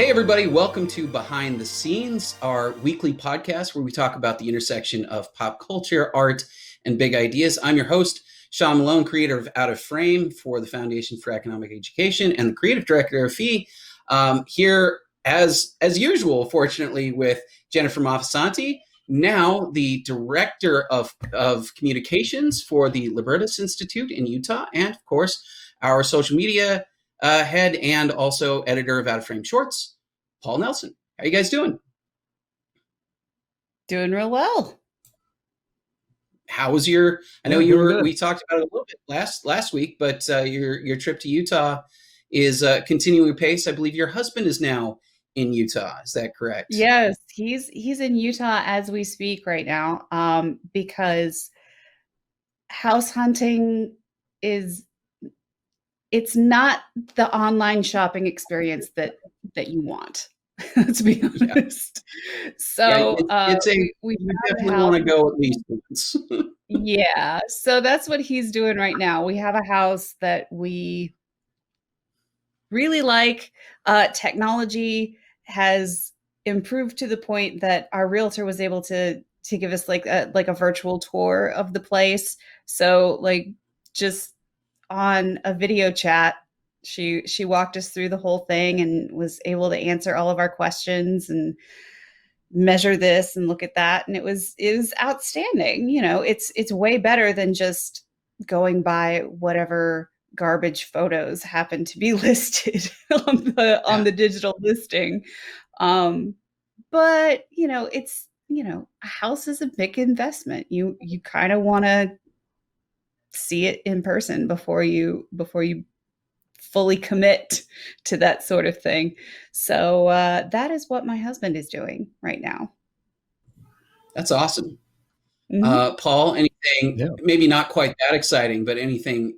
Hey, everybody, welcome to Behind the Scenes, our weekly podcast where we talk about the intersection of pop culture, art, and big ideas. I'm your host, Sean Malone, creator of Out of Frame for the Foundation for Economic Education and the creative director of FEE. Here, as usual, fortunately, with Jennifer Mofasanti, now the director of communications for the Libertas Institute in Utah, and of course, our social media head and also editor of Out of Frame Shorts, Paul Nelson. How you guys doing? Doing real well. How was your? I know we talked about it a little bit last week, but your trip to Utah is continuing pace. I believe your husband is now in Utah. Is that correct? Yes, he's in Utah as we speak right now, because house hunting it's not the online shopping experience that you want. Let's be honest. Yeah. So we definitely want to go at least once. Yeah, so that's what he's doing right now. We have a house that we really like. Technology has improved to the point that our realtor was able to give us like a virtual tour of the place. So like just on a video chat, she walked us through the whole thing and was able to answer all of our questions and measure this and look at that, and it was outstanding. You know, it's way better than just going by whatever garbage photos happen to be listed on the digital listing. But it's a house is a big investment. You kind of want to see it in person before you fully commit to that sort of thing. So that is what my husband is doing right now. That's awesome. Mm-hmm. Paul, anything maybe not quite that exciting, but anything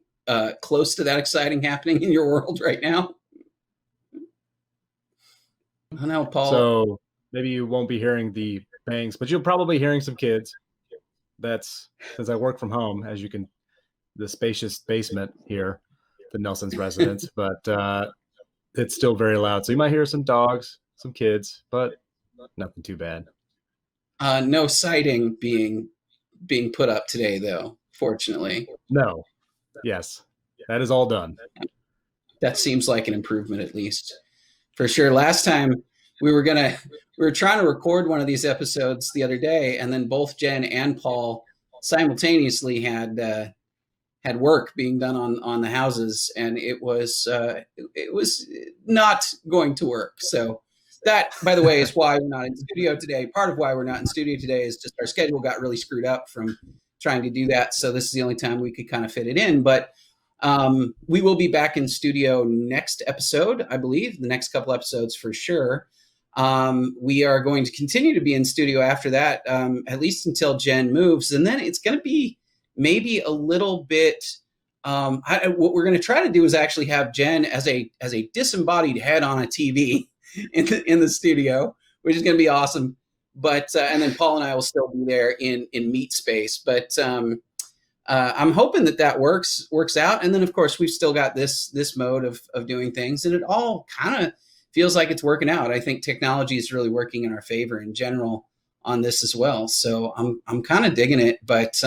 close to that exciting happening in your world right now? I know, Paul. So maybe you won't be hearing the bangs, but you'll probably be hearing some kids. That's because I work from home, as you can, the spacious basement here, the Nelson's residence, but it's still very loud. So you might hear some dogs, some kids, but nothing too bad. No sighting being put up today, though, fortunately. No. Yes. That is all done. That seems like an improvement, at least. For sure. Last time we were trying to record one of these episodes the other day, and then both Jen and Paul simultaneously had work being done on the houses, and it was not going to work. So that, by the way, is why we're not in studio today. Part of why we're not in studio today is just our schedule got really screwed up from trying to do that. So this is the only time we could kind of fit it in. But we will be back in studio next episode, I believe, the next couple episodes for sure. We are going to continue to be in studio after that, at least until Jen moves. And then it's going to be maybe a little bit, what we're going to try to do is actually have Jen as a disembodied head on a TV in the studio, which is going to be awesome. But and then Paul and I will still be there in meat space. But I'm hoping that works out. And then of course we've still got this mode of doing things, and it all kind of feels like it's working out. I think technology is really working in our favor in general on this as well. So I'm kind of digging it, but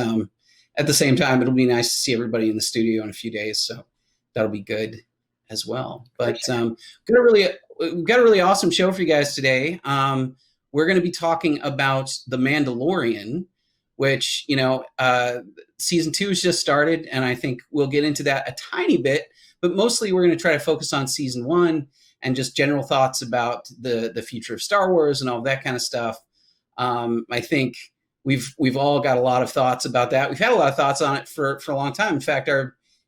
at the same time, it'll be nice to see everybody in the studio in a few days. So that'll be good as well. But we've got a really awesome show for you guys today. We're going to be talking about The Mandalorian, which, season 2 has just started, and I think we'll get into that a tiny bit, but mostly we're going to try to focus on season 1 and just general thoughts about the future of Star Wars and all that kind of stuff. I think we've all got a lot of thoughts about that. We've had a lot of thoughts on it for a long time. In fact,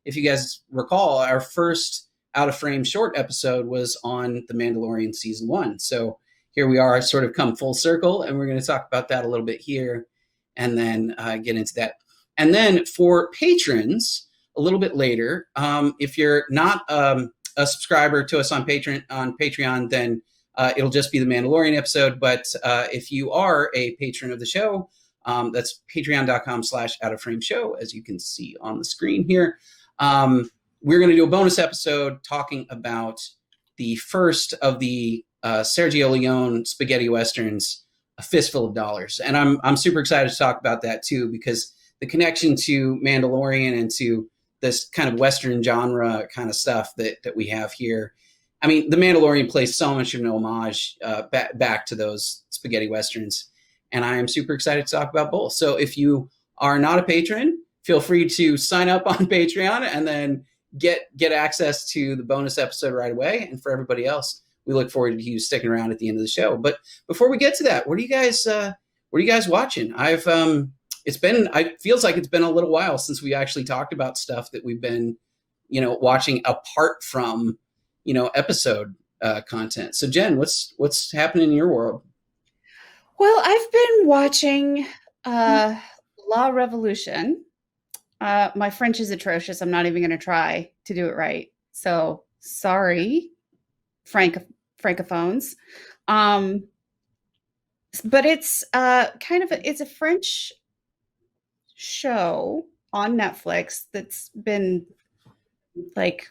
if you guys recall, our first Out of Frame short episode was on The Mandalorian season 1. So here we are, sort of come full circle, and we're going to talk about that a little bit here and then get into that. And then for patrons, a little bit later, if you're not a subscriber to us on Patreon, then it'll just be the Mandalorian episode. But if you are a patron of the show, that's patreon.com/outofframeshow, as you can see on the screen here. We're going to do a bonus episode talking about the first of the Sergio Leone spaghetti westerns, A Fistful of Dollars. And I'm super excited to talk about that too, because the connection to Mandalorian and to this kind of Western genre kind of stuff that we have here. I mean, The Mandalorian plays so much of an homage back to those spaghetti westerns. And I am super excited to talk about both. So if you are not a patron, feel free to sign up on Patreon and then get access to the bonus episode right away. And for everybody else, we look forward to you sticking around at the end of the show. But before we get to that, what are you guys watching? It feels like it's been a little while since we actually talked about stuff that we've been, watching apart from, episode content. So Jen, what's happening in your world? Well, I've been watching La Revolution. My French is atrocious. I'm not even going to try to do it right. So sorry, francophones. But it's it's a French show on Netflix that's been like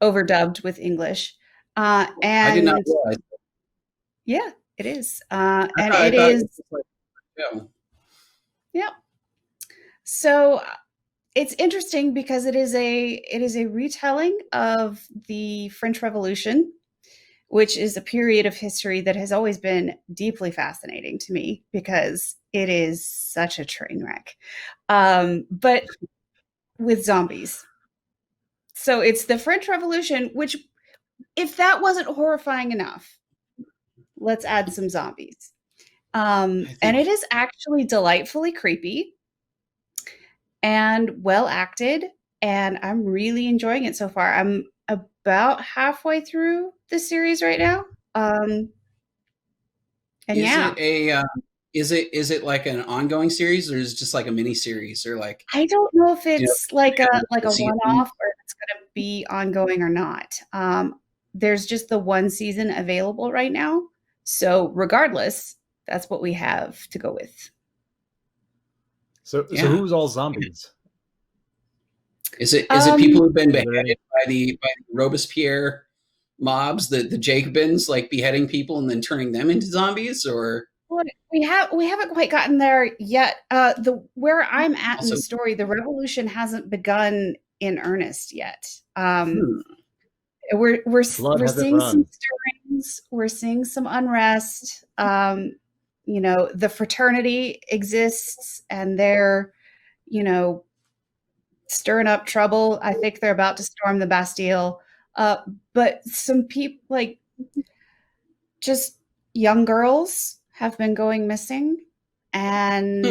overdubbed with English. And I did not realize. Yeah, it is. And it is. Yeah. So it's interesting because it is a retelling of the French Revolution, which is a period of history that has always been deeply fascinating to me because it is such a train wreck, but with zombies. So it's the French Revolution, which, if that wasn't horrifying enough, let's add some zombies. And it is actually delightfully creepy and well acted, and I'm really enjoying it so far. I'm about halfway through the series right now. And is it like an ongoing series, or is it just like a mini series, or like, I don't know if it's like a one-off or if it's going to be ongoing or not. There's just the one season available right now. So regardless, that's what we have to go with. So who's all zombies? Is it people who've been beheaded by the Robespierre mobs, the Jacobins, like beheading people and then turning them into zombies, or? Well, we haven't quite gotten there yet. Where I'm at in the story, the revolution hasn't begun in earnest yet. We're seeing some stirrings. We're seeing some unrest. The fraternity exists, and they're, stirring up trouble. I think they're about to storm the Bastille. But some people, like just young girls, have been going missing, and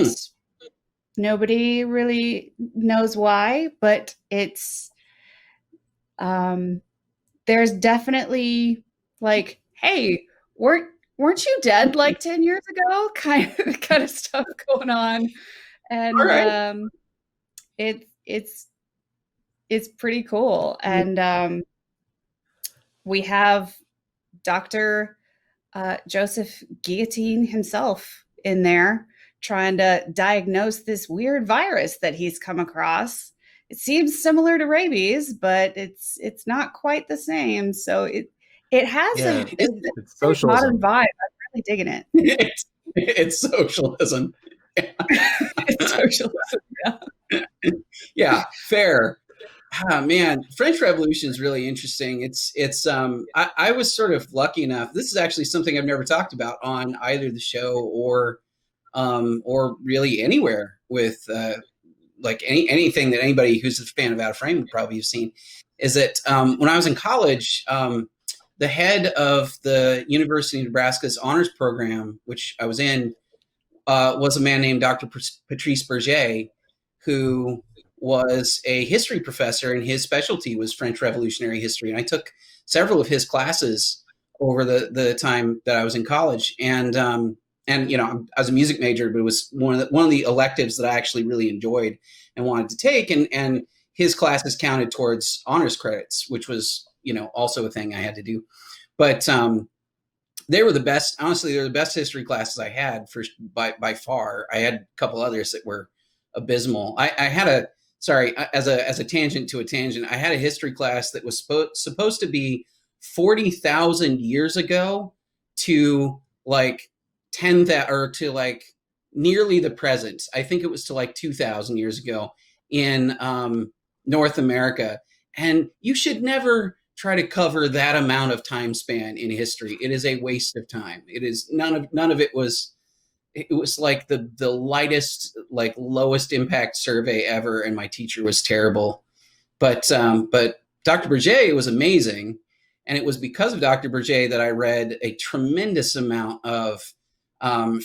nobody really knows why. But it's there's definitely like, hey, weren't you dead like 10 years ago? Kind of stuff going on, and right. It's pretty cool. And we have Dr. Joseph Guillotine himself in there trying to diagnose this weird virus that he's come across. It seems similar to rabies, but it's not quite the same. So it has it's a modern vibe. I'm really digging it. It's socialism. It's socialism. Yeah, fair. Man, French Revolution is really interesting. I was sort of lucky enough. This is actually something I've never talked about on either the show or really anywhere with like anything that anybody who's a fan of Out of Frame would probably have seen. Is that when I was in college, the head of the University of Nebraska's honors program, which I was in, was a man named Dr. Patrice Berger, who was a history professor, and his specialty was French Revolutionary history. And I took several of his classes over the time that I was in college. And I was a music major, but it was one of the electives that I actually really enjoyed and wanted to take. And his classes counted towards honors credits, which was, also a thing I had to do. But they were the best. Honestly, they're the best history classes I had by far. I had a couple others that were abysmal. I had as a tangent to a tangent, I had a history class that was supposed to be 40,000 years ago to like 10,000 or to like nearly the present. I think it was to like 2,000 years ago in North America. And you should never try to cover that amount of time span in history. It is a waste of time. It is none of it was. It was like the lightest, like lowest impact survey ever, and my teacher was terrible. But Dr. Berger was amazing, and it was because of Dr. Berger that I read a tremendous amount of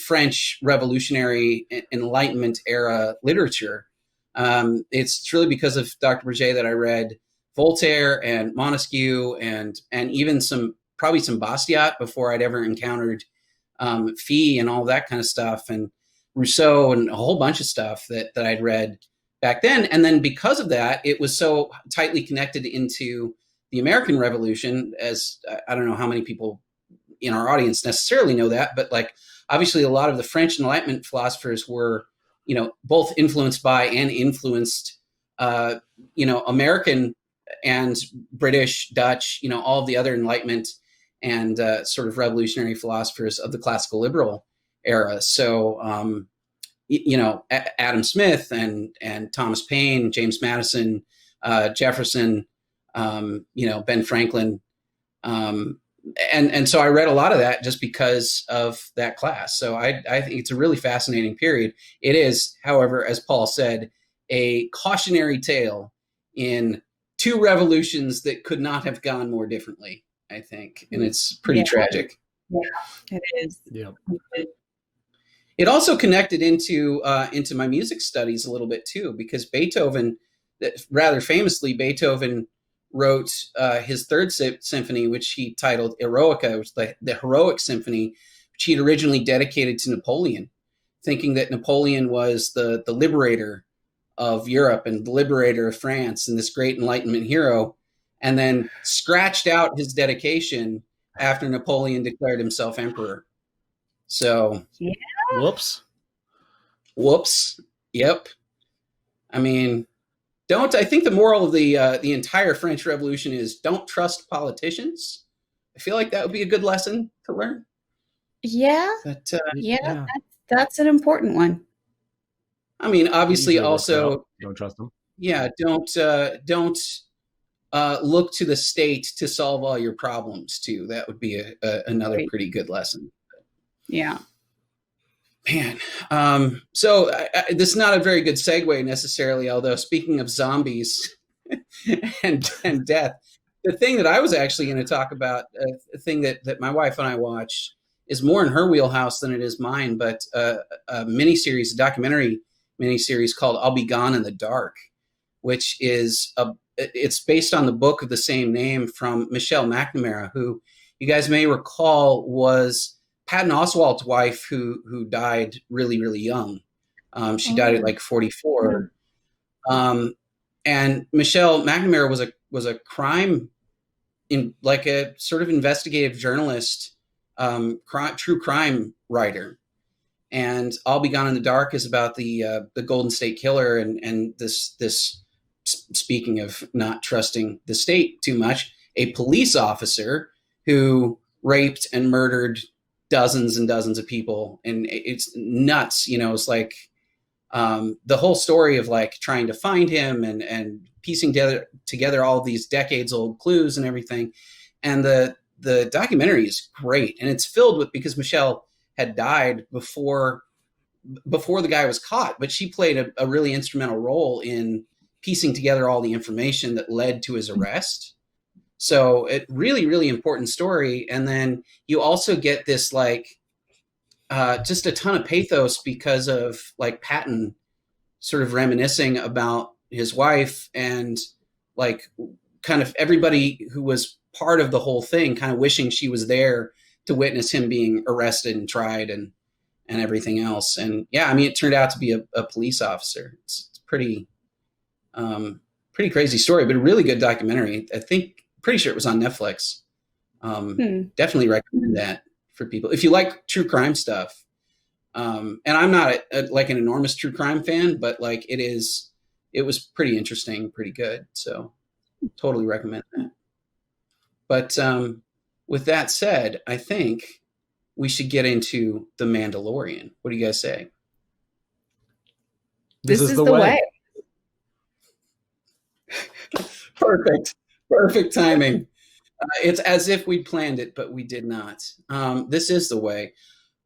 French Revolutionary Enlightenment era literature. It's truly because of Dr. Berger that I read Voltaire and Montesquieu and even probably some Bastiat before I'd ever encountered Fee and all that kind of stuff, and Rousseau and a whole bunch of stuff that I'd read back then. And then because of that, it was so tightly connected into the American Revolution, as I don't know how many people in our audience necessarily know that, but like obviously a lot of the French Enlightenment philosophers were, both influenced by and influenced, American and British, Dutch, all of the other Enlightenment and sort of revolutionary philosophers of the classical liberal era. So, Adam Smith and Thomas Paine, James Madison, Jefferson, Ben Franklin. And so I read a lot of that just because of that class. So I think it's a really fascinating period. It is, however, as Paul said, a cautionary tale in two revolutions that could not have gone more differently, I think. And it's pretty tragic. Yeah, it is. Yeah. It also connected into my music studies a little bit too, because Beethoven, rather famously, Beethoven wrote his third symphony, which he titled Eroica, which was the heroic symphony, which he had originally dedicated to Napoleon, thinking that Napoleon was the liberator of Europe and the liberator of France and this great Enlightenment hero, and then scratched out his dedication after Napoleon declared himself emperor. So, yeah. Whoops. Yep. I mean, I think the moral of the entire French Revolution is don't trust politicians. I feel like that would be a good lesson to learn. Yeah. But, that's an important one. I mean, obviously, also don't trust them. Yeah, don't look to the state to solve all your problems too. That would be another pretty good lesson. Yeah. Man, so this is not a very good segue necessarily, although speaking of zombies and death, the thing that I was actually going to talk about, a thing that my wife and I watch, is more in her wheelhouse than it is mine, but a documentary miniseries called I'll Be Gone in the Dark, which is it's based on the book of the same name from Michelle McNamara, who you guys may recall was Patton Oswalt's wife, who died really, really young. She died at like 44. And Michelle McNamara was a crime like a sort of investigative journalist, true crime writer. And I'll Be Gone in the Dark is about the Golden State Killer and this speaking of not trusting the state too much, a police officer who raped and murdered dozens and dozens of people. And it's nuts. It's like the whole story of like trying to find him and piecing together all these decades old clues and everything. And the documentary is great. And it's filled with, because Michelle had died before the guy was caught, but she played a really instrumental role in piecing together all the information that led to his arrest. So it really, really important story. And then you also get this like just a ton of pathos because of like Patton sort of reminiscing about his wife and like kind of everybody who was part of the whole thing kind of wishing she was there to witness him being arrested and tried and everything else. And yeah, I mean, it turned out to be a police officer. It's pretty crazy story, but a really good documentary. Pretty sure it was on Netflix. Definitely recommend that for people if you like true crime stuff. And I'm not like an enormous true crime fan, but like it was pretty interesting, pretty good. So totally recommend that. But with that said, I think we should get into The Mandalorian. What do you guys say? This is the way. Perfect timing. It's as if we planned it, but we did not. This is the way.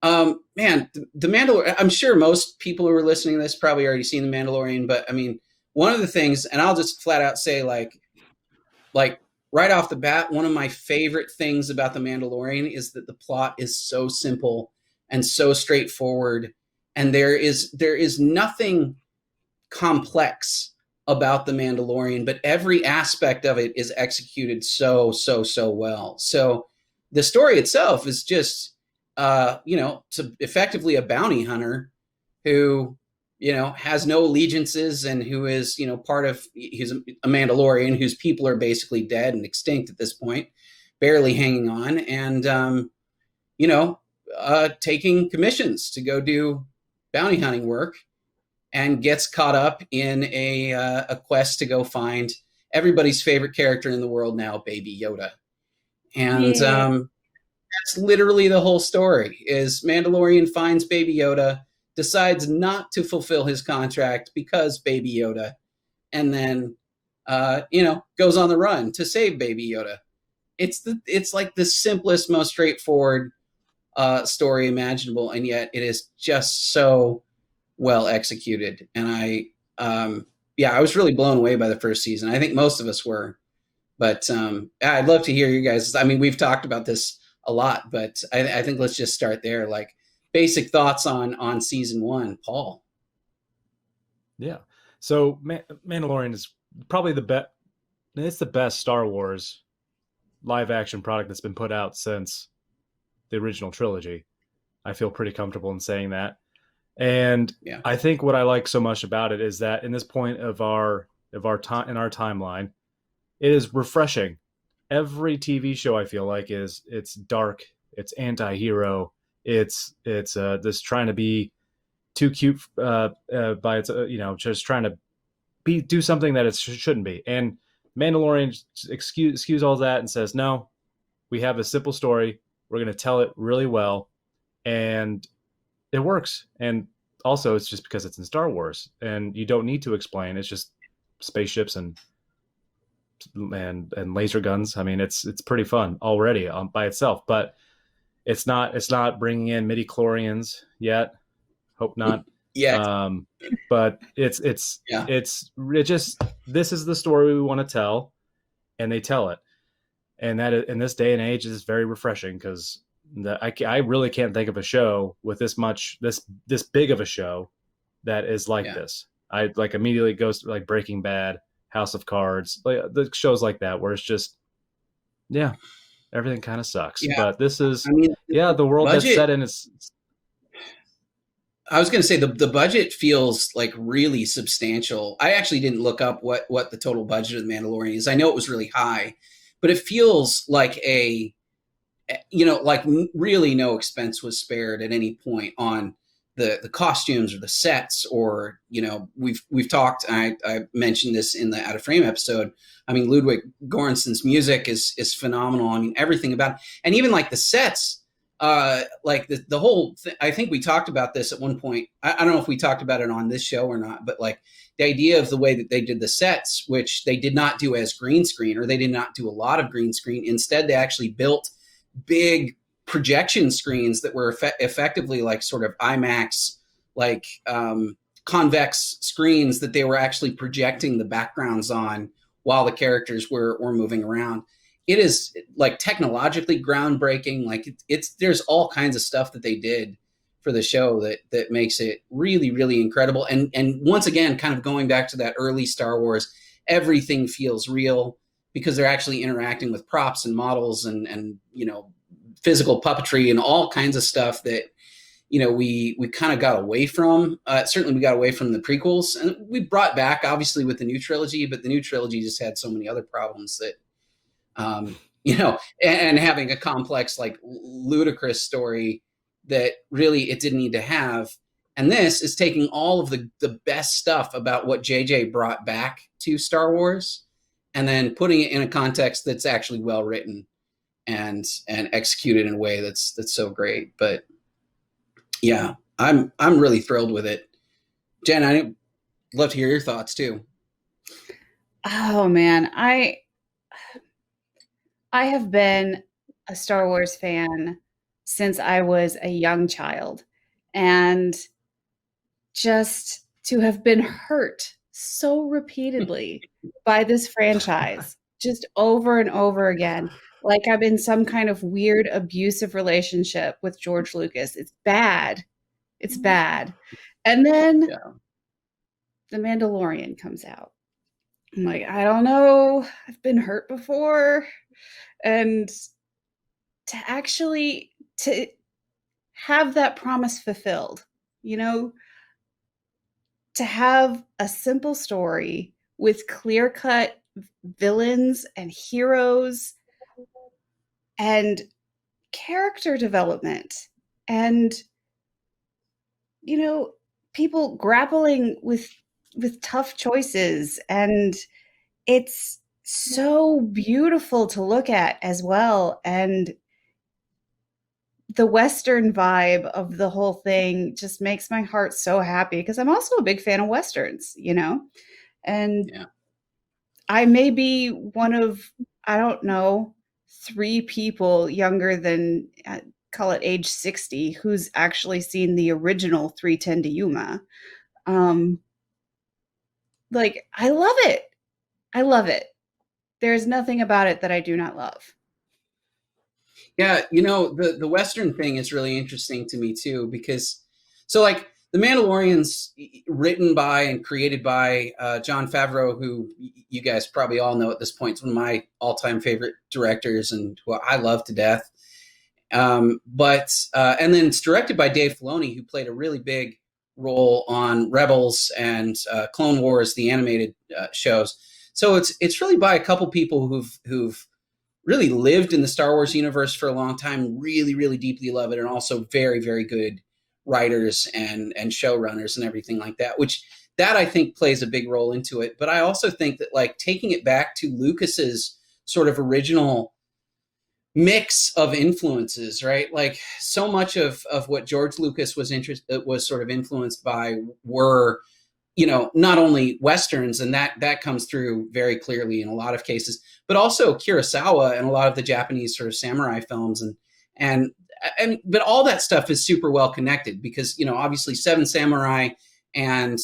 Man, the Mandalorian, I'm sure most people who are listening to this probably already seen The Mandalorian, but I mean, one of the things, and I'll just flat out say like right off the bat, one of my favorite things about The Mandalorian is that the plot is so simple and so straightforward. And there is nothing complex about The Mandalorian, but every aspect of it is executed so well. So the story itself is just, effectively a bounty hunter who, has no allegiances and who is, he's a Mandalorian whose people are basically dead and extinct at this point, barely hanging on, and, taking commissions to go do bounty hunting work, and gets caught up in a quest to go find everybody's favorite character in the world now, Baby Yoda. And that's literally the whole story, is Mandalorian finds Baby Yoda, decides not to fulfill his contract because Baby Yoda, and then, goes on the run to save Baby Yoda. It's like the simplest, most straightforward story imaginable, and yet it is just so well executed. And I was really blown away by the first season. I think most of us were, but I'd love to hear you guys. I mean, we've talked about this a lot, but I think let's just start there. Like, basic thoughts on season 1, Paul. Yeah. So Mandalorian is probably the best. It's the best Star Wars live action product that's been put out since the original trilogy. I feel pretty comfortable in saying that. And I think what I like so much about it is that in this point of our time in our timeline, it is refreshing. Every TV show I feel like it's dark, it's anti-hero, it's this trying to be too cute by its just trying to do something that it shouldn't be. And Mandalorian excuse all that and says, no, we have a simple story. We're going to tell it really well, and it works. And also, it's just because it's in Star Wars, and you don't need to explain. It's just spaceships and laser guns. I mean, it's pretty fun already by itself, but it's not bringing in midi-chlorians yet. Hope not. Yeah. But it's just, this is the story we want to tell, and they tell it. And that in this day and age is very refreshing, because I really can't think of a show with this big of a show that is like this. I like immediately goes to like Breaking Bad, House of Cards, like the shows like that, where it's just, everything kind of sucks. Yeah. But this is, the world budget, that's set in is. I was going to say the budget feels like really substantial. I actually didn't look up what the total budget of The Mandalorian is. I know it was really high, but it feels like really no expense was spared at any point on the costumes or the sets, or, we've talked, I mentioned this in the Out of Frame episode. I mean, Ludwig Göransson's music is phenomenal. I mean, everything about it. And even like the sets, like the whole thing, I think we talked about this at one point. I don't know if we talked about it on this show or not, but like the idea of the way that they did the sets, which they did not do as green screen, or they did not do a lot of green screen. Instead, they actually built big projection screens that were effectively like sort of IMAX, like convex screens that they were actually projecting the backgrounds on while the characters were moving around. It is like technologically groundbreaking. Like there's all kinds of stuff that they did for the show that makes it really, really incredible. And once again, kind of going back to that early Star Wars, everything feels real because they're actually interacting with props and models and physical puppetry and all kinds of stuff that, we kind of got away from. Certainly we got away from the prequels, and we brought back obviously with the new trilogy, but the new trilogy just had so many other problems that, and having a complex, like ludicrous story that really it didn't need to have. And this is taking all of the best stuff about what JJ brought back to Star Wars and then putting it in a context that's actually well written. and executed in a way that's so great. But yeah, I'm really thrilled with it. Jen, I'd love to hear your thoughts too. Oh man, I have been a Star Wars fan since I was a young child, and just to have been hurt so repeatedly by this franchise, just over and over again, like I'm in some kind of weird abusive relationship with George Lucas. It's bad. It's bad. And then The Mandalorian comes out. I'm like, I don't know. I've been hurt before. And to actually to have that promise fulfilled, you know, to have a simple story with clear-cut villains and heroes and character development and, you know, people grappling with tough choices, and it's so beautiful to look at as well. And the Western vibe of the whole thing just makes my heart so happy, because I'm also a big fan of Westerns, you know? And I may be one of, I don't know, 3 people younger than, call it age 60, who's actually seen the original 3:10 to Yuma. Like, I love it. I love it. There's nothing about it that I do not love. Yeah, you know, the Western thing is really interesting to me too, because so like The Mandalorian's written by and created by Jon Favreau, who you guys probably all know at this point is one of my all-time favorite directors and who I love to death. And then it's directed by Dave Filoni, who played a really big role on Rebels and Clone Wars, the animated shows. So it's really by a couple people who've really lived in the Star Wars universe for a long time, really, really deeply love it, and also very, very good writers and showrunners and everything like that, which that I think plays a big role into it. But I also think that like taking it back to Lucas's sort of original mix of influences, right? Like so much of what George Lucas was sort of influenced by were, you know, not only Westerns, and that comes through very clearly in a lot of cases, but also Kurosawa and a lot of the Japanese sort of samurai films, and but all that stuff is super well connected because, you know, obviously Seven Samurai and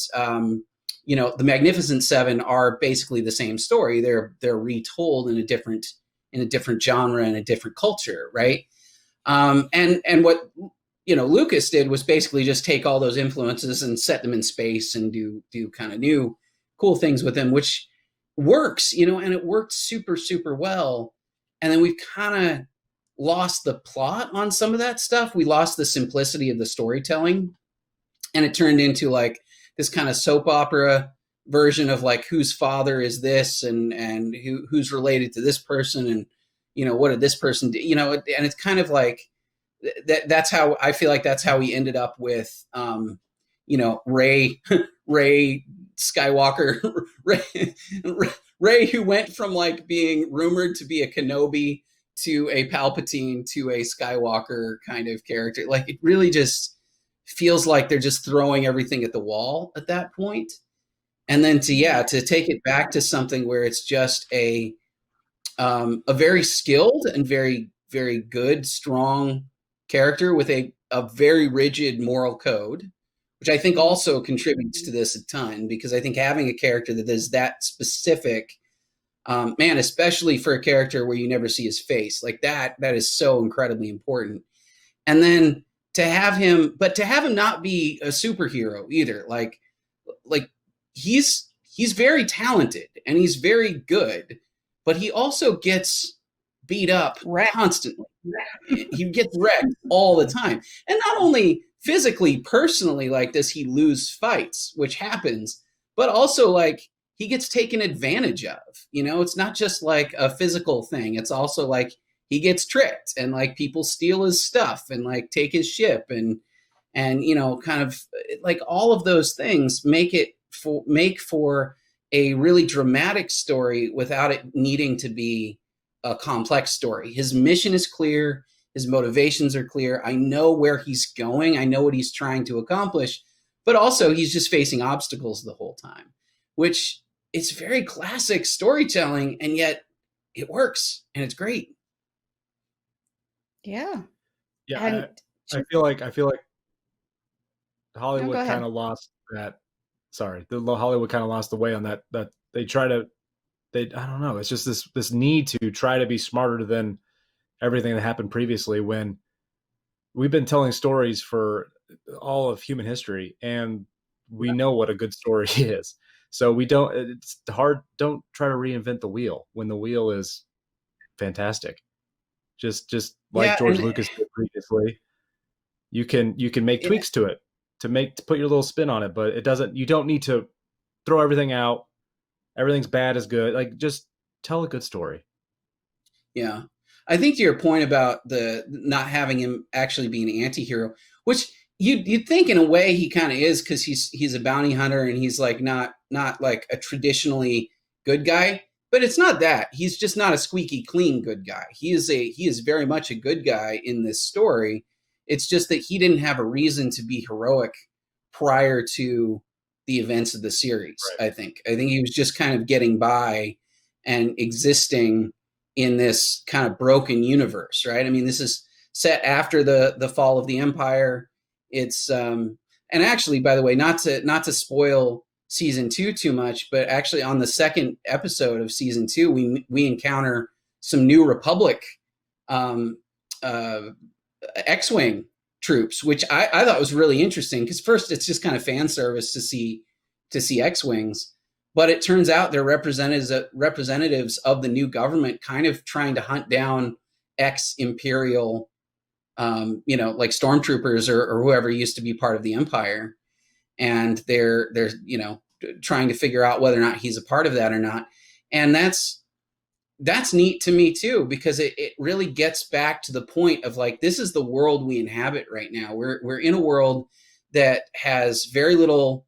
you know, the Magnificent Seven are basically the same story. They're retold in a different genre and a different culture, right? And what, you know, Lucas did was basically just take all those influences and set them in space and do kind of new cool things with them, which works, you know, and it worked super, super well. And then we've kind of lost the plot on some of that stuff. We lost the simplicity of the storytelling, and it turned into like this kind of soap opera version of like whose father is this and who's related to this person, and, you know, what did this person do, you know, and it's kind of like that's how I feel like that's how we ended up with you know, Ray Skywalker, Ray who went from like being rumored to be a Kenobi to a Palpatine to a Skywalker kind of character. Like it really just feels like they're just throwing everything at the wall at that point. And then to take it back to something where it's just a very skilled and very, very good, strong character with a very rigid moral code, which I think also contributes to this a ton, because I think having a character that is that specific, man, especially for a character where you never see his face, like that is so incredibly important. And then to have him not be a superhero either, like he's very talented and he's very good, but he also gets beat up constantly. He gets wrecked all the time. And not only physically, personally, like does he lose fights, which happens, but also like he gets taken advantage of. You know, it's not just like a physical thing. It's also like he gets tricked and like people steal his stuff and like take his ship and you know, kind of like all of those things make for a really dramatic story without it needing to be a complex story. His mission is clear. His motivations are clear. I know where he's going. I know what he's trying to accomplish, but also he's just facing obstacles the whole time, which it's very classic storytelling, and yet it works and it's great. Yeah. Yeah, And I feel like Hollywood go ahead. kind of lost that. Sorry, Hollywood kind of lost the way on that. That they try to, I don't know. It's just this need to try to be smarter than everything that happened previously. When we've been telling stories for all of human history, and we know what a good story is. So we don't. It's hard. Don't try to reinvent the wheel when the wheel is fantastic. Just like George Lucas did previously. You can make tweaks to it to put your little spin on it, but it doesn't. You don't need to throw everything out. Everything's bad is good. Like, just tell a good story. Yeah, I think to your point about the not having him actually be an anti-hero, which you'd think in a way he kind of is, because he's a bounty hunter and he's like not like a traditionally good guy. But it's not that. He's just not a squeaky clean good guy. He is very much a good guy in this story. It's just that he didn't have a reason to be heroic prior to the events of the series. Right. I think he was just kind of getting by and existing in this kind of broken universe, right? I mean, this is set after the fall of the Empire. It's and actually, by the way, not to spoil season 2 too much, but actually on the second episode of season 2, we encounter some New Republic X-Wing troops, which I thought was really interesting, because first it's just kind of fan service to see X-Wings, but it turns out they're representatives of the new government, kind of trying to hunt down ex-Imperial, like stormtroopers or whoever used to be part of the Empire. And they're trying to figure out whether or not he's a part of that or not. And that's neat to me too, because it really gets back to the point of like, this is the world we inhabit right now. We're in a world that has very little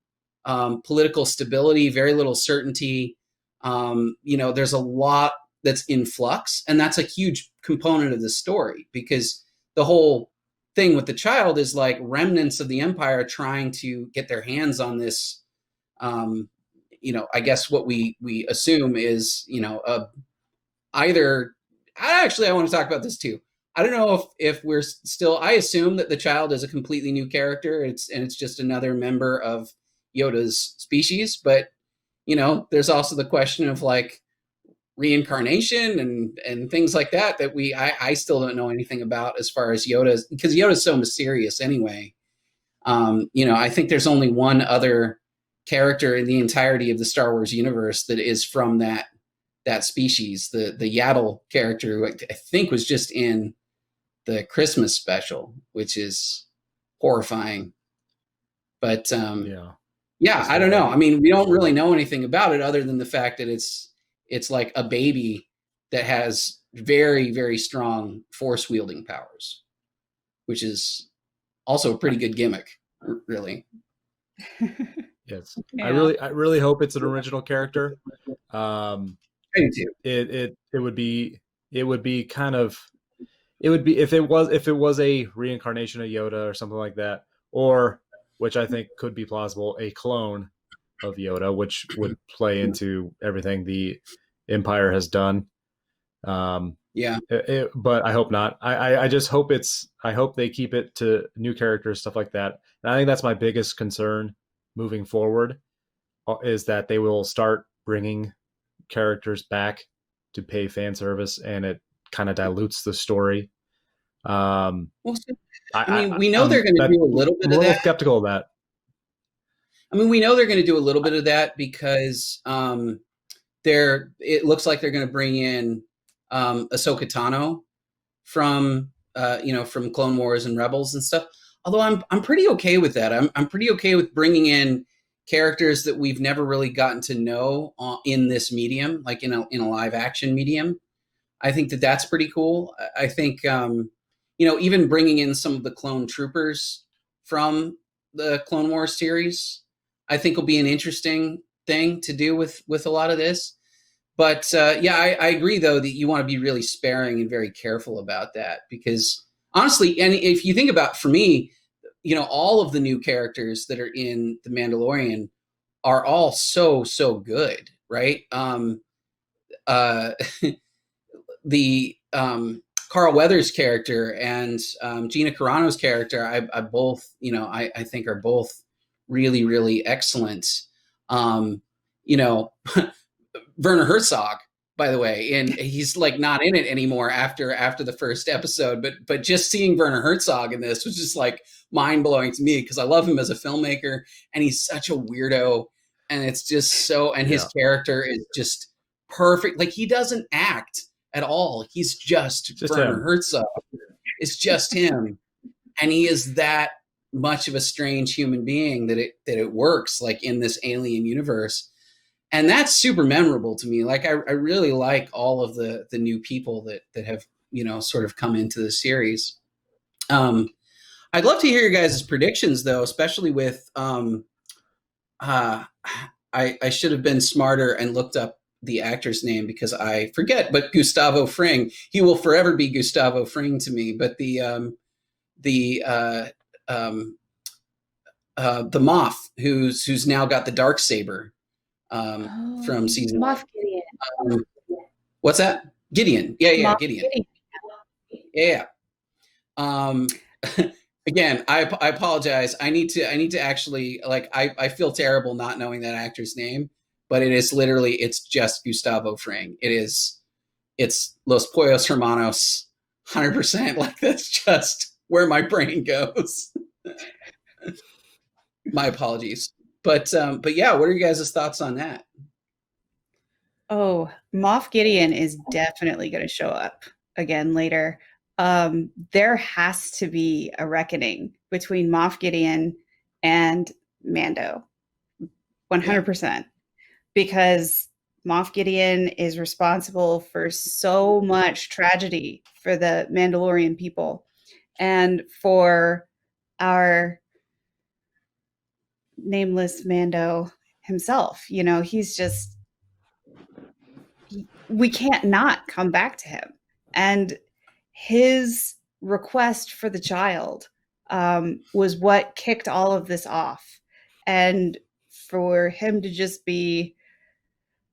political stability, very little certainty. There's a lot that's in flux, and that's a huge component of the story, because the whole thing with the child is like remnants of the Empire trying to get their hands on this, I guess what we assume is, either, I want to talk about this too. I don't know if we're still, I assume that the child is a completely new character. It's just another member of Yoda's species, but there's also the question of like reincarnation and things like that I still don't know anything about as far as Yoda's, because Yoda's so mysterious anyway. I think there's only one other character in the entirety of the Star Wars universe that is from that species, the Yaddle character, who I think was just in the Christmas special, which is horrifying. But I don't know. I mean, we don't really know anything about it other than the fact that it's like a baby that has very, very strong force wielding powers, which is also a pretty good gimmick, really. Yes. Yeah. I really hope it's an original character. I do too. It would be kind of, it would be, if it was a reincarnation of Yoda or something like that, or, which I think could be plausible, a clone of Yoda, which would play into everything the Empire has done. But I hope not. I just hope I hope they keep it to new characters, stuff like that. And I think that's my biggest concern moving forward, is that they will start bringing characters back to pay fan service, and it kind of dilutes the story. We know they're going to do a little bit of that. I'm a little skeptical of that. I mean, we know they're going to do a little bit of that because it looks like they're going to bring in Ahsoka Tano from Clone Wars and Rebels and stuff. Although I'm pretty okay with that. I'm pretty okay with bringing in characters that we've never really gotten to know in this medium, like in a live action medium. I think that's pretty cool. I think even bringing in some of the clone troopers from the Clone Wars series, I think will be an interesting thing to do with a lot of this. But yeah, I agree though that you want to be really sparing and very careful about that, because honestly, and if you think about, for me, all of the new characters that are in The Mandalorian are all so good, right? Uh, the Carl Weathers character and Gina Carano's character, I both, I think are both really, really excellent. Um, you know, Werner Herzog, by the way, and he's like not in it anymore after the first episode, but just seeing Werner Herzog in this was just like mind blowing to me, because I love him as a filmmaker, and he's such a weirdo, and it's just so, and his character is just perfect. Like, he doesn't act at all. He's just Werner him. Herzog. It's just him, and he is that much of a strange human being that it works like in this alien universe. And that's super memorable to me. Like, I really like all of the new people that have, sort of come into the series. I'd love to hear your guys' predictions though, especially with, I should have been smarter and looked up the actor's name, because I forget, but Gustavo Fring, he will forever be Gustavo Fring to me. But the Moff, who's now got the Darksaber, from season Moff Gideon. What's that? Gideon. Yeah, Moff Gideon. Yeah. Again, I apologize. I need to actually, like, I feel terrible not knowing that actor's name, but it's just Gustavo Fring. It's Los Pollos Hermanos, 100%. Like, that's just where my brain goes. My apologies. But yeah, what are you guys' thoughts on that? Oh, Moff Gideon is definitely going to show up again later. There has to be a reckoning between Moff Gideon and Mando, 100%, because Moff Gideon is responsible for so much tragedy for the Mandalorian people and for our nameless Mando himself. He's just, we can't not come back to him. And his request for the child was what kicked all of this off. And for him to just be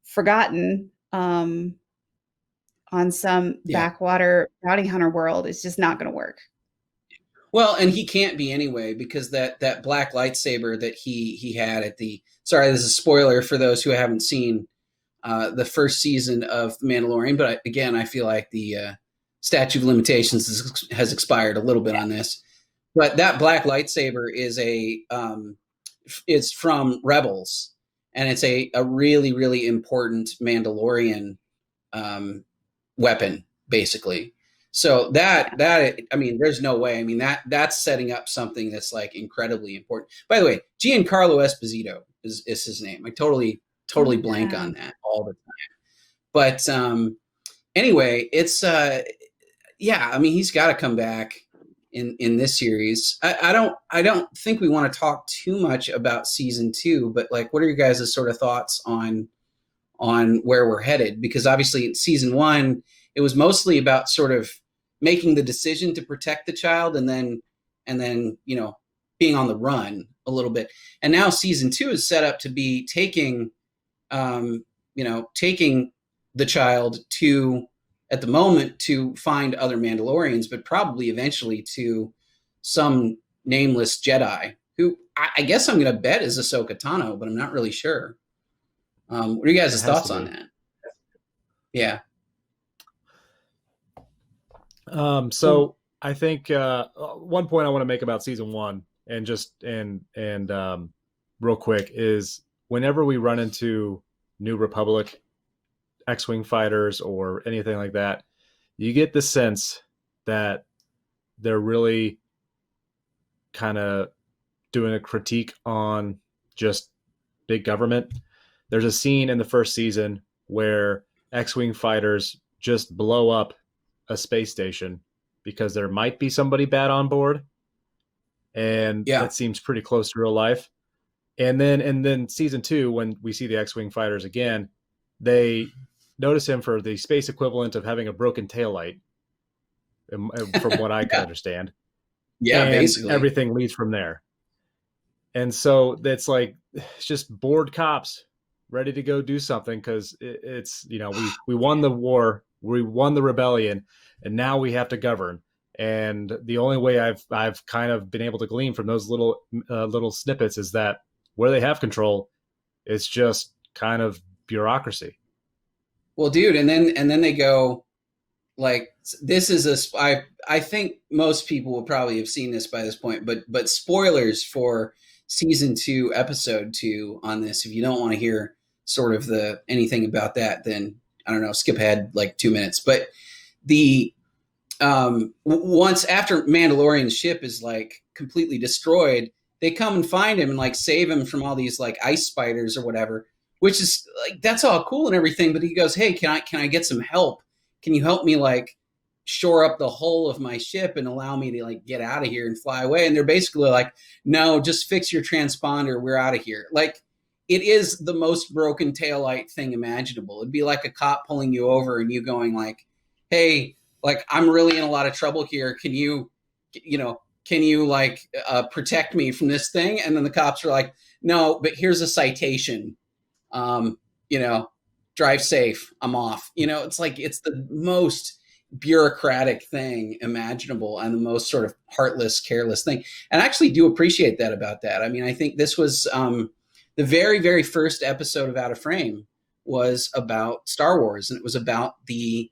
forgotten on some backwater bounty hunter world is just not going to work. Well, and he can't be anyway, because that black lightsaber that he had at the, sorry, this is a spoiler for those who haven't seen the first season of The Mandalorian, but again, I feel like the statute of limitations has expired a little bit on this. But that black lightsaber is it's from Rebels, and it's a really, really important Mandalorian weapon, basically. So that I mean, there's no way. I mean, that's setting up something that's like incredibly important. By the way, Giancarlo Esposito is his name. I totally blank on that all the time. But anyway, it's yeah, I mean, he's got to come back in this series. I don't think we want to talk too much about season 2, but like, what are your guys' sort of thoughts on where we're headed? Because obviously season 1, it was mostly about sort of making the decision to protect the child and then being on the run a little bit. And now season 2 is set up to be taking the child at the moment to find other Mandalorians, but probably eventually to some nameless Jedi, who I guess I'm going to bet is Ahsoka Tano, but I'm not really sure. What are you guys' thoughts on that? Yeah. So I think one point I want to make about season 1 and real quick is, whenever we run into New Republic X-Wing fighters or anything like that, you get the sense that they're really kind of doing a critique on just big government. There's a scene in the first season where X-Wing fighters just blow up a space station because there might be somebody bad on board. And that seems pretty close to real life. And then season 2, when we see the X-Wing fighters again, they notice him for the space equivalent of having a broken taillight, from what I could understand. Yeah, and basically. everything leads from there. And so it's like, it's just bored cops ready to go do something because it's, you know, we won the war, we won the rebellion, and now we have to govern. And the only way I've kind of been able to glean from those little snippets is that where they have control, it's just kind of bureaucracy. Well, dude, and then they go, like, this is I think most people will probably have seen this by this point, but spoilers for season 2, episode 2 on this. If you don't want to hear sort of anything about that, then I don't know, skip ahead like 2 minutes. But the once after Mandalorian's ship is like completely destroyed, they come and find him and like save him from all these like ice spiders or whatever, which is like, that's all cool and everything. But he goes, hey, can I get some help? Can you help me like shore up the hull of my ship and allow me to like get out of here and fly away? And they're basically like, no, just fix your transponder. We're out of here. Like, it is the most broken taillight thing imaginable. It'd be like a cop pulling you over and you going like, hey, like, I'm really in a lot of trouble here. Can you like protect me from this thing? And then the cops are like, no, but here's a citation. Drive safe. I'm off. It's like, it's the most bureaucratic thing imaginable and the most sort of heartless, careless thing. And I actually do appreciate that about that. I mean, I think this was the very, very first episode of Out of Frame was about Star Wars, and it was about the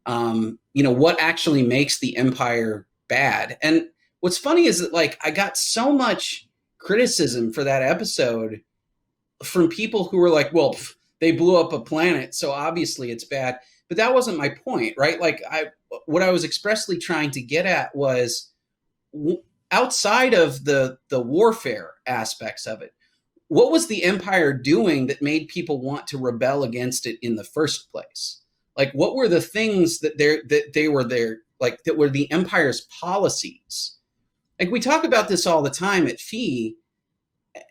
what actually makes the Empire bad. And what's funny is that, like, I got so much criticism for that episode from people who were like, well, they blew up a planet, so obviously it's bad. But that wasn't my point, right? Like, what I was expressly trying to get at was, outside of the warfare aspects of it, what was the Empire doing that made people want to rebel against it in the first place? Like, what were the things that they were there, like, that were the Empire's policies? Like, we talk about this all the time at Fee,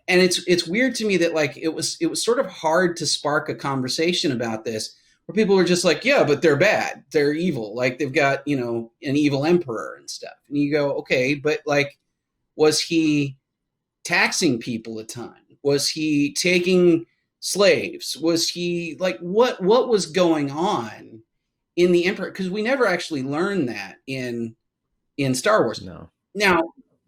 and it's weird to me that, like, it was sort of hard to spark a conversation about this where people were just like, yeah, but they're bad, they're evil, like they've got an evil emperor and stuff. And you go, okay, but like, was he taxing people a ton? Was he taking slaves? Was he like, what was going on in the Empire? Because we never actually learned that in Star Wars. No. Now,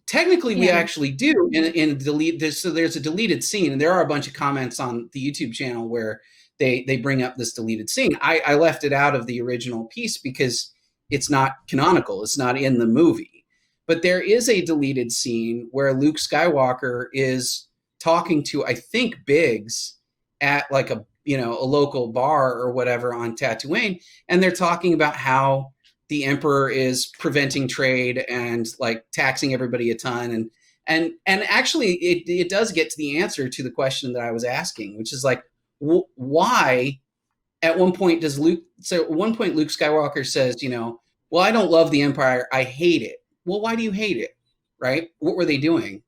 technically, we actually do in delete this. So there's a deleted scene, and there are a bunch of comments on the YouTube channel where they bring up this deleted scene. I left it out of the original piece because it's not canonical. It's not in the movie. But there is a deleted scene where Luke Skywalker is talking to, I think, Biggs at like a local bar or whatever on Tatooine, and they're talking about how the Emperor is preventing trade and like taxing everybody a ton, and actually it does get to the answer to the question that I was asking, which is like, why? At one point Luke Skywalker says, well, I don't love the Empire, I hate it. Well, why do you hate it? Right? What were they doing?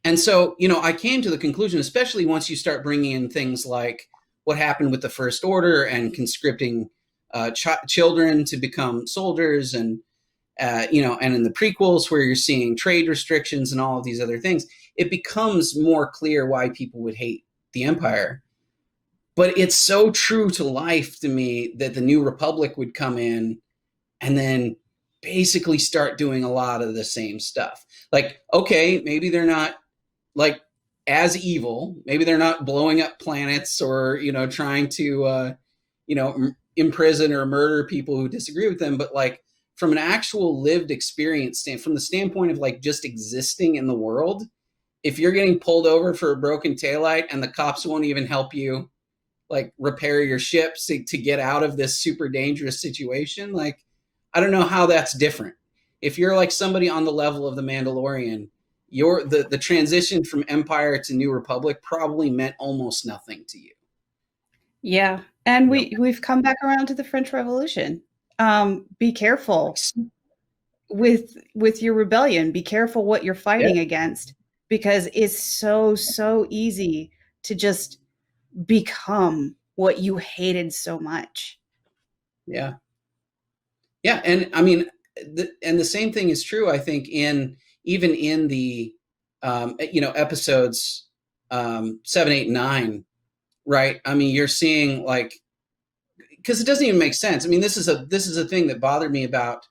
And so, I came to the conclusion, especially once you start bringing in things like what happened with the First Order and conscripting children to become soldiers, and and in the prequels where you're seeing trade restrictions and all of these other things, it becomes more clear why people would hate the Empire. But it's so true to life to me that the New Republic would come in and then basically start doing a lot of the same stuff. Like, okay, maybe they're not like as evil. Maybe they're not blowing up planets or, trying to, imprison or murder people who disagree with them. But like, from an actual lived experience from the standpoint of like just existing in the world, if you're getting pulled over for a broken taillight and the cops won't even help you like repair your ship to get out of this super dangerous situation, like, I don't know how that's different. If you're like somebody on the level of the Mandalorian, the transition from Empire to New Republic probably meant almost nothing to you. Yeah. And we've come back around to the French Revolution. Be careful with your rebellion. Be careful what you're fighting against, because it's so easy to just become what you hated so much. Yeah. Yeah. And I mean, and the same thing is true, I think, even in the, episodes 7, 8, 9, right? I mean, you're seeing like, because it doesn't even make sense. I mean, this is a thing that bothered me about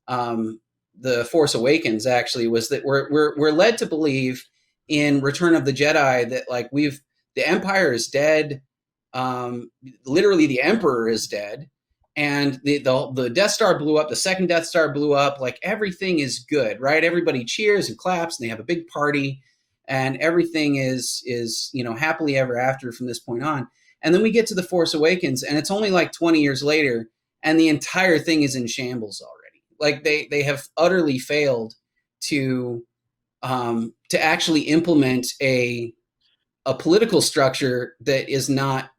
the Force Awakens. Actually, was that we're led to believe in Return of the Jedi that like the Empire is dead. Literally, the Emperor is dead, and the Death Star blew up. The second Death Star blew up. Like everything is good, right? Everybody cheers and claps, and they have a big party, and everything is happily ever after from this point on. And then we get to the Force Awakens, and it's only like 20 years later, and the entire thing is in shambles already. Like they have utterly failed to actually implement a political structure that is not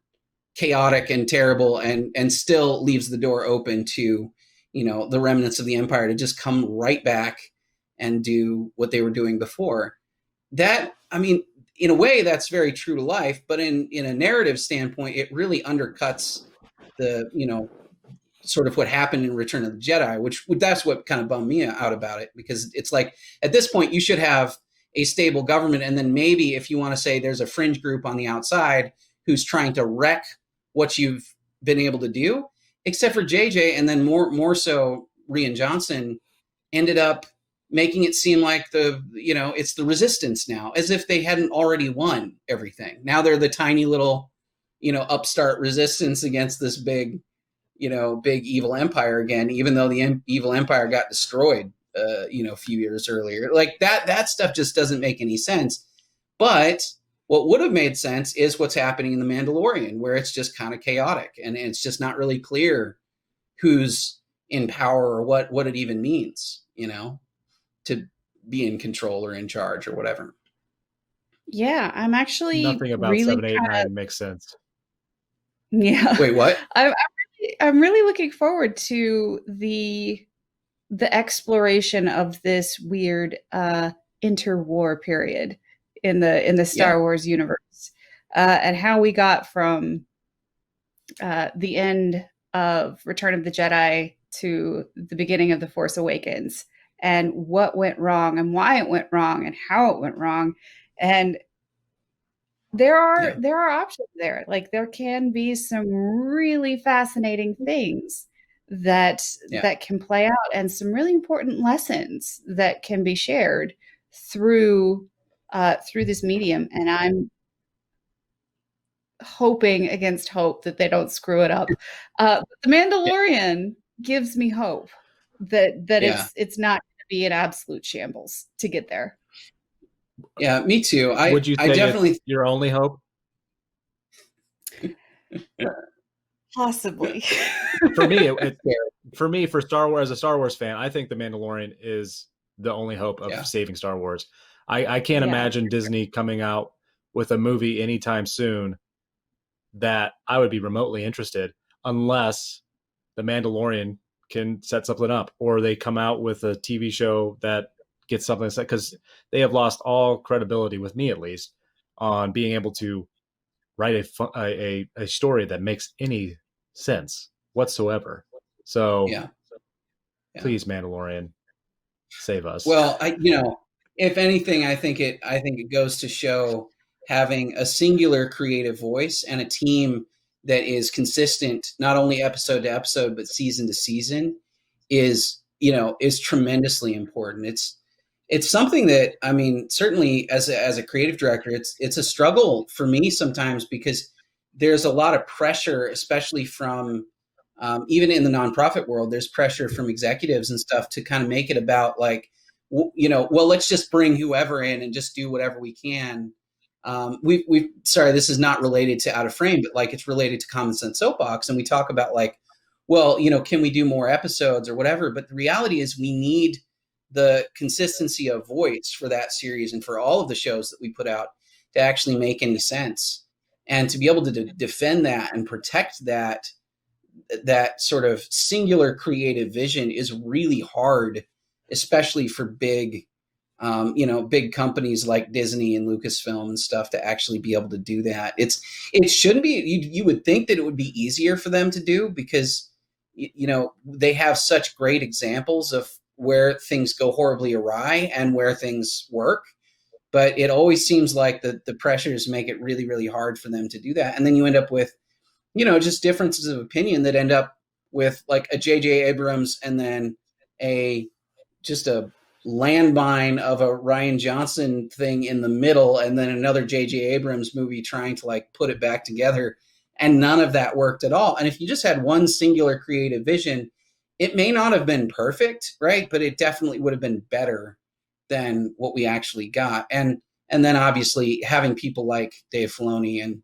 chaotic and terrible, and still leaves the door open to the remnants of the Empire to just come right back and do what they were doing before. That, I mean, in a way, that's very true to life, but in a narrative standpoint, it really undercuts the sort of what happened in Return of the Jedi, which that's what kind of bummed me out about it, because it's like at this point you should have a stable government, and then maybe if you want to say there's a fringe group on the outside who's trying to wreck what you've been able to do, except for JJ, and then more so Rian Johnson ended up making it seem like it's the resistance now, as if they hadn't already won everything. Now they're the tiny little, upstart resistance against this big evil empire again, even though the evil empire got destroyed, a few years earlier. Like that stuff just doesn't make any sense. But what would have made sense is what's happening in The Mandalorian, where it's just kind of chaotic, and it's just not really clear who's in power or what it even means, to be in control or in charge or whatever. Yeah, I'm actually nothing about really 7, 8, 9 makes sense. Yeah. Wait, what? I'm really looking forward to the exploration of this weird interwar period in the Star Wars universe, and how we got from the end of Return of the Jedi to the beginning of The Force Awakens, and what went wrong and why it went wrong and how it went wrong. And there are options there. Like there can be some really fascinating things that can play out, and some really important lessons that can be shared through this medium. And I'm hoping against hope that they don't screw it up. The Mandalorian gives me hope that it's not going to be an absolute shambles to get there. Yeah, me too. Would you say I definitely it's your only hope? Possibly. For Star Wars, as a Star Wars fan, I think The Mandalorian is the only hope of saving Star Wars. I can't imagine Disney coming out with a movie anytime soon that I would be remotely interested, unless The Mandalorian can set something up, or they come out with a TV show that gets something set, because they have lost all credibility, with me at least, on being able to write a story that makes any sense whatsoever. So please, Mandalorian, save us. Well, if anything, I think it goes to show having a singular creative voice and a team that is consistent, not only episode to episode, but season to season, is tremendously important. It's something that, I mean, certainly as a creative director, it's a struggle for me sometimes, because there's a lot of pressure, especially from even in the nonprofit world, there's pressure from executives and stuff to kind of make it about like, well, let's just bring whoever in and just do whatever we can. Sorry, this is not related to Out of Frame, but like it's related to Common Sense Soapbox. And we talk about like, well, can we do more episodes or whatever? But the reality is we need the consistency of voice for that series and for all of the shows that we put out to actually make any sense, and to be able to defend that and protect that sort of singular creative vision is really hard, especially for big big companies like Disney and Lucasfilm and stuff to actually be able to do that. It shouldn't be. You would think that it would be easier for them to do because they have such great examples of where things go horribly awry and where things work. But it always seems like the pressures make it really, really hard for them to do that. And then you end up with, just differences of opinion that end up with like a J.J. Abrams and then just a landmine of a Rian Johnson thing in the middle, and then another J.J. Abrams movie trying to like put it back together. And none of that worked at all. And if you just had one singular creative vision, it may not have been perfect, right? But it definitely would have been better than what we actually got. And then obviously having people like Dave Filoni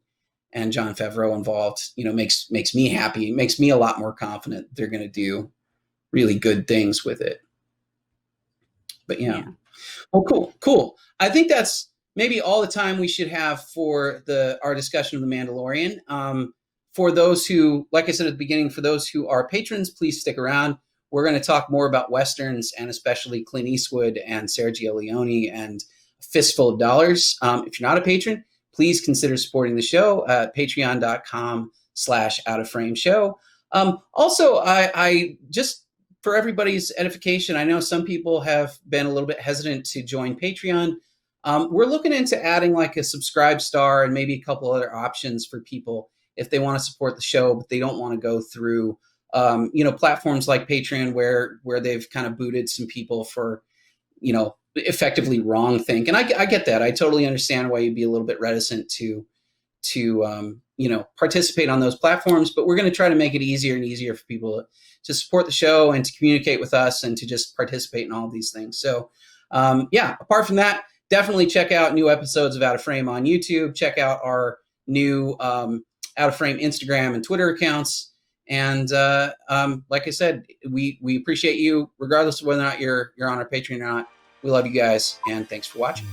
and Jon Favreau involved, makes me happy. It makes me a lot more confident they're going to do really good things with it. But yeah. Well, cool. I think that's maybe all the time we should have for our discussion of The Mandalorian. For those who, like I said at the beginning, for those who are patrons, please stick around. We're going to talk more about Westerns and especially Clint Eastwood and Sergio Leone and A Fistful of Dollars. If you're not a patron, please consider supporting the show at patreon.com/outoframeshow. Also, I just, for everybody's edification, I know some people have been a little bit hesitant to join Patreon. We're looking into adding like a subscribe star and maybe a couple other options for people if they want to support the show, but they don't want to go through platforms like Patreon where they've kind of booted some people for, effectively wrong think. And I get that. I totally understand why you'd be a little bit reticent to participate on those platforms, but we're going to try to make it easier and easier for people to support the show and to communicate with us and to just participate in all of these things. So apart from that, definitely check out new episodes of Out of Frame on YouTube. Check out our new Out of Frame Instagram and Twitter accounts. And like I said, we appreciate you regardless of whether or not you're on our Patreon or not. We love you guys, and thanks for watching.